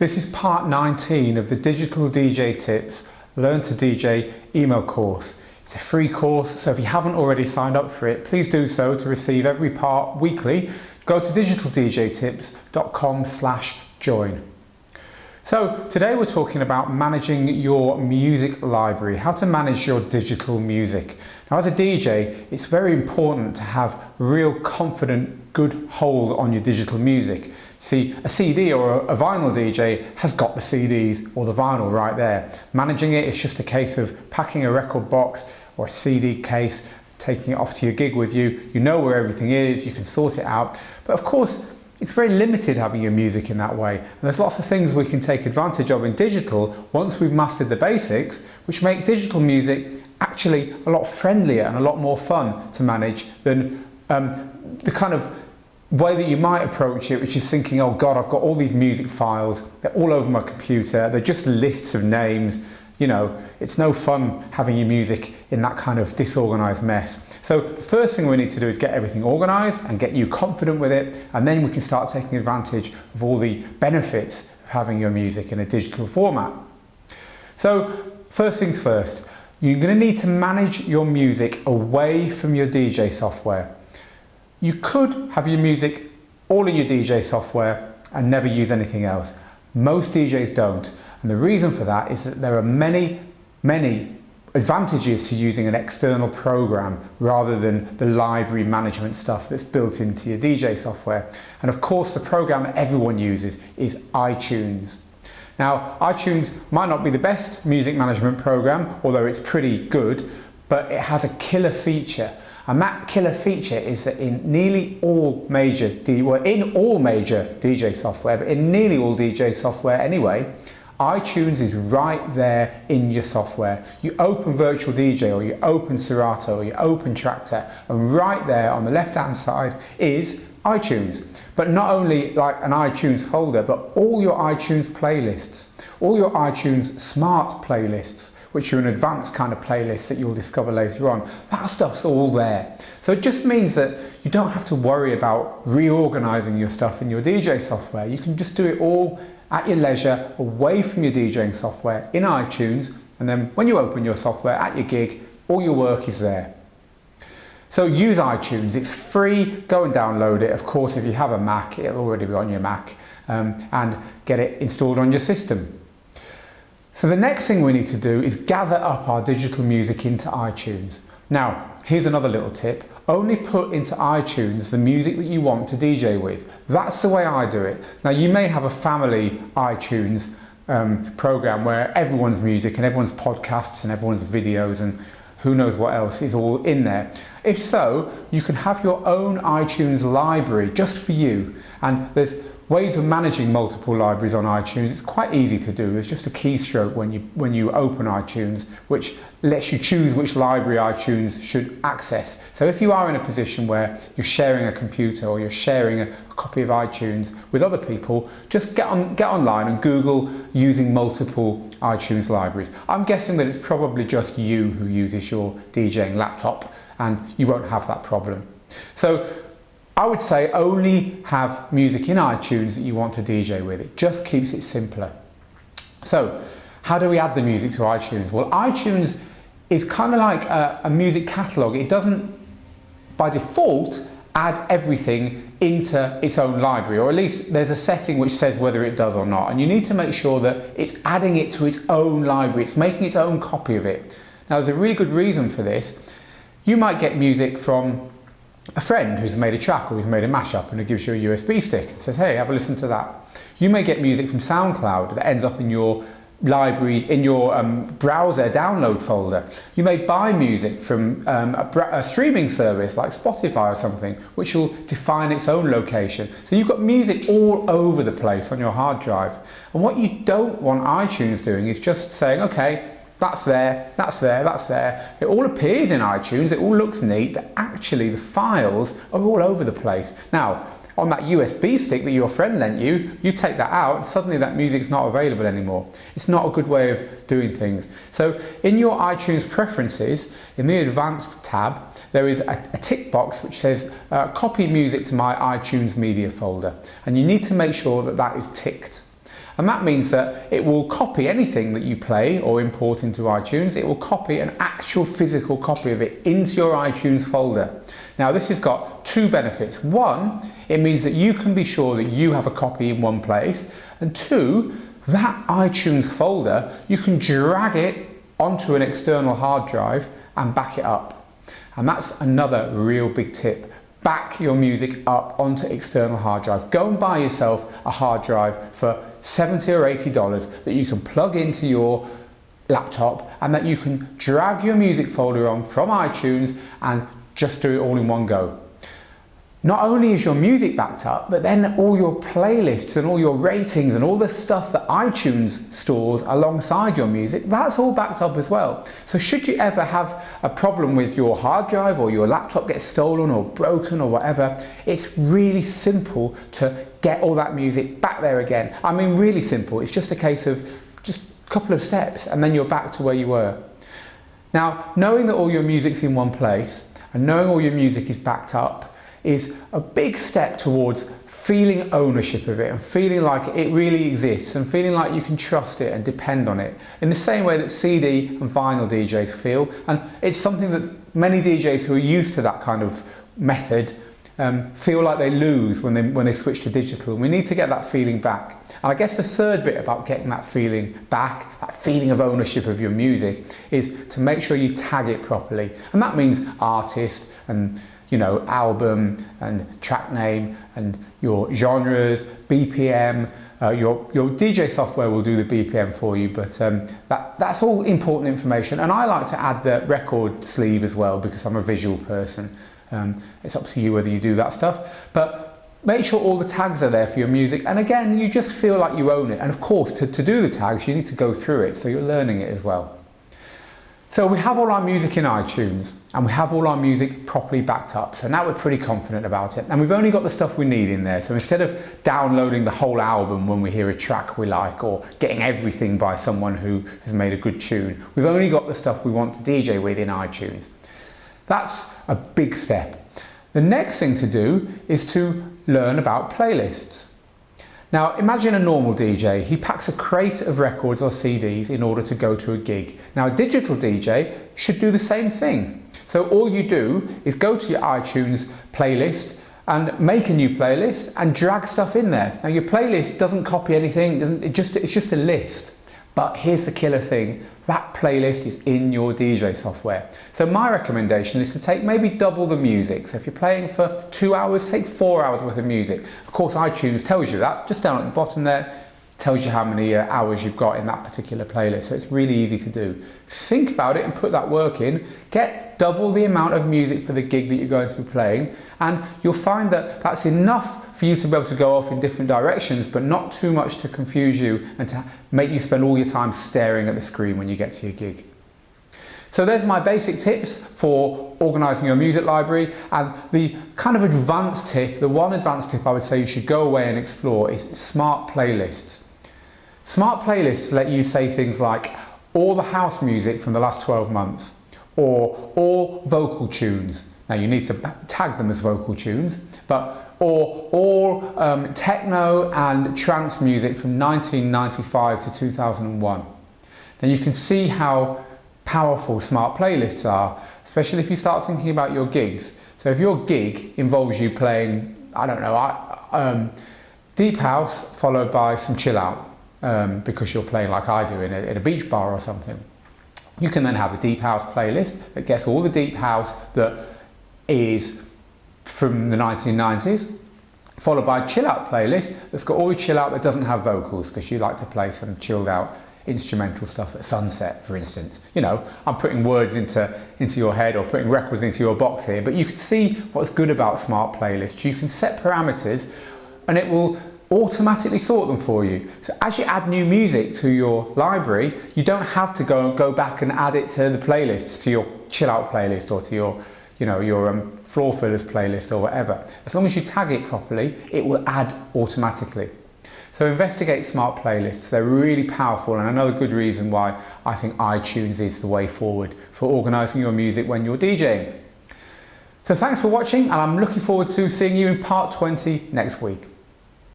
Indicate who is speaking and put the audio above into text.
Speaker 1: This is part 19 of the Digital DJ Tips Learn to DJ email course. It's a free course, so if you haven't already signed up for it, please do so to receive every part weekly. Go to digitaldjtips.com/join. So today we're talking about managing your music library, how to manage your digital music. Now as a DJ, it's very important to have real confident, good hold on your digital music. See, a CD or a vinyl DJ has got the CDs or the vinyl right there. Managing it is just a case of packing a record box or a CD case, taking it off to your gig with you. You know where everything is, you can sort it out. But of course, it's very limited having your music in that way. And there's lots of things we can take advantage of in digital once we've mastered the basics, which make digital music actually a lot friendlier and a lot more fun to manage than the kind of way that you might approach it, which is thinking, oh God, I've got all these music files, they're all over my computer, they're just lists of names. You know, it's no fun having your music in that kind of disorganized mess. So the first thing we need to do is get everything organized and get you confident with it, and then we can start taking advantage of all the benefits of having your music in a digital format. So first things first, you're going to need to manage your music away from your DJ software. You could have your music all in your DJ software and never use anything else. Most DJs don't. And the reason for that is that there are many advantages to using an external program rather than the library management stuff that's built into your DJ software. And of course, the program that everyone uses is iTunes. Now, iTunes might not be the best music management program, although it's pretty good, but it has a killer feature. And that killer feature is that in nearly all major, in all major DJ software, but in nearly all DJ software anyway, iTunes is right there in your software. You open Virtual DJ or you open Serato or you open Tractor, and right there on the left-hand side is iTunes. But not only like an iTunes folder, but all your iTunes playlists, all your iTunes smart playlists, which are an advanced kind of playlist that you'll discover later on. That stuff's all there. So it just means that you don't have to worry about reorganizing your stuff in your DJ software. You can just do it all at your leisure, away from your DJing software in iTunes, and then when you open your software at your gig, all your work is there. So use iTunes, it's free, go and download it. Of course, if you have a Mac, it'll already be on your Mac, and get it installed on your system. So the next thing we need to do is gather up our digital music into iTunes. Now, here's another little tip. Only put into iTunes the music that you want to DJ with. That's the way I do it. Now, you may have a family iTunes program where everyone's music and everyone's podcasts and everyone's videos and who knows what else is all in there. If so, you can have your own iTunes library just for you. And there's ways of managing multiple libraries on iTunes. It's quite easy to do. There's just a keystroke when you open iTunes, which lets you choose which library iTunes should access. So if you are in a position where you're sharing a computer or you're sharing a copy of iTunes with other people, just get online and Google using multiple iTunes libraries. I'm guessing that it's probably just you who uses your DJing laptop and you won't have that problem. So I would say only have music in iTunes that you want to DJ with. It just keeps it simpler. So how do we add the music to iTunes? Well, iTunes is kind of like a music catalog. It doesn't, by default, add everything into its own library, or at least there's a setting which says whether it does or not. And you need to make sure that it's adding it to its own library. It's making its own copy of it. Now, there's a really good reason for this. You might get music from a friend who's made a track or who's made a mashup and it gives you a USB stick. It says, hey, have a listen to that. You may get music from SoundCloud that ends up in your library, in your browser download folder. You may buy music from a streaming service like Spotify or something, which will define its own location. So you've got music all over the place on your hard drive. And what you don't want iTunes doing is just saying, okay, that's there, that's there, that's there. It all appears in iTunes, it all looks neat, but actually the files are all over the place. Now, on that USB stick that your friend lent you, you take that out and suddenly that music's not available anymore. It's not a good way of doing things. So in your iTunes preferences, in the advanced tab, there is a tick box which says copy music to my iTunes media folder. And you need to make sure that that is ticked. And that means that it will copy anything that you play or import into iTunes. It will copy an actual physical copy of it into your iTunes folder. Now this has got two benefits. One, it means that you can be sure that you have a copy in one place. And two, that iTunes folder, you can drag it onto an external hard drive and back it up. And that's another real big tip. Back your music up onto external hard drive. Go and buy yourself a hard drive for $70 or $80 that you can plug into your laptop and that you can drag your music folder on from iTunes and just do it all in one go. Not only is your music backed up, but then all your playlists and all your ratings and all the stuff that iTunes stores alongside your music, that's all backed up as well. So should you ever have a problem with your hard drive or your laptop gets stolen or broken or whatever, it's really simple to get all that music back there again. I mean, really simple. It's just a case of just a couple of steps and then you're back to where you were. Now, knowing that all your music's in one place and knowing all your music is backed up is a big step towards feeling ownership of it and feeling like it really exists and feeling like you can trust it and depend on it in the same way that CD and vinyl DJs feel. And it's something that many DJs who are used to that kind of method feel like they lose when they switch to digital. We need to get that feeling back. And I guess the third bit about getting that feeling back, that feeling of ownership of your music, is to make sure you tag it properly. And that means artist and album and track name and your genres, BPM. Your DJ software will do the BPM for you, but that's all important information. And I like to add the record sleeve as well because I'm a visual person. It's up to you whether you do that stuff, but make sure all the tags are there for your music. And again, you just feel like you own it. And of course, to do the tags, you need to go through it, so you're learning it as well. So we have all our music in iTunes and we have all our music properly backed up. So now we're pretty confident about it. And we've only got the stuff we need in there. So instead of downloading the whole album when we hear a track we like or getting everything by someone who has made a good tune, we've only got the stuff we want to DJ with in iTunes. That's a big step. The next thing to do is to learn about playlists. Now imagine a normal DJ, he packs a crate of records or CDs in order to go to a gig. Now a digital DJ should do the same thing. So all you do is go to your iTunes playlist and make a new playlist and drag stuff in there. Now your playlist doesn't copy anything, it's just a list. But here's the killer thing, that playlist is in your DJ software. So my recommendation is to take maybe double the music. So if you're playing for 2 hours, take 4 hours worth of music. Of course, iTunes tells you that, just down at the bottom there, tells you how many hours you've got in that particular playlist. So it's really easy to do. Think about it and put that work in. Get double the amount of music for the gig that you're going to be playing, and you'll find that that's enough for you to be able to go off in different directions, but not too much to confuse you and to make you spend all your time staring at the screen when you get to your gig. So there's my basic tips for organising your music library, and the kind of advanced tip, the one advanced tip I would say you should go away and explore is smart playlists. Smart playlists let you say things like all the house music from the last 12 months or all vocal tunes. Now you need to tag them as vocal tunes, but or all techno and trance music from 1995 to 2001. Now you can see how powerful smart playlists are, especially if you start thinking about your gigs. So if your gig involves you playing, I don't know, deep house followed by some chill out, because you're playing like I do in a beach bar or something. You can then have a deep house playlist that gets all the deep house that is from the 1990s, followed by a chill out playlist that's got all the chill out that doesn't have vocals, because you like to play some chilled out instrumental stuff at sunset, for instance. You know, I'm putting words into your head or putting records into your box here, but you can see what's good about smart playlists. You can set parameters and it will automatically sort them for you. So as you add new music to your library, you don't have to go back and add it to the playlists, to your chill out playlist or to your floor fillers playlist or whatever. As long as you tag it properly, it will add automatically. So investigate smart playlists. They're really powerful, and another good reason why I think iTunes is the way forward for organising your music when you're DJing. So thanks for watching, and I'm looking forward to seeing you in part 20 next week.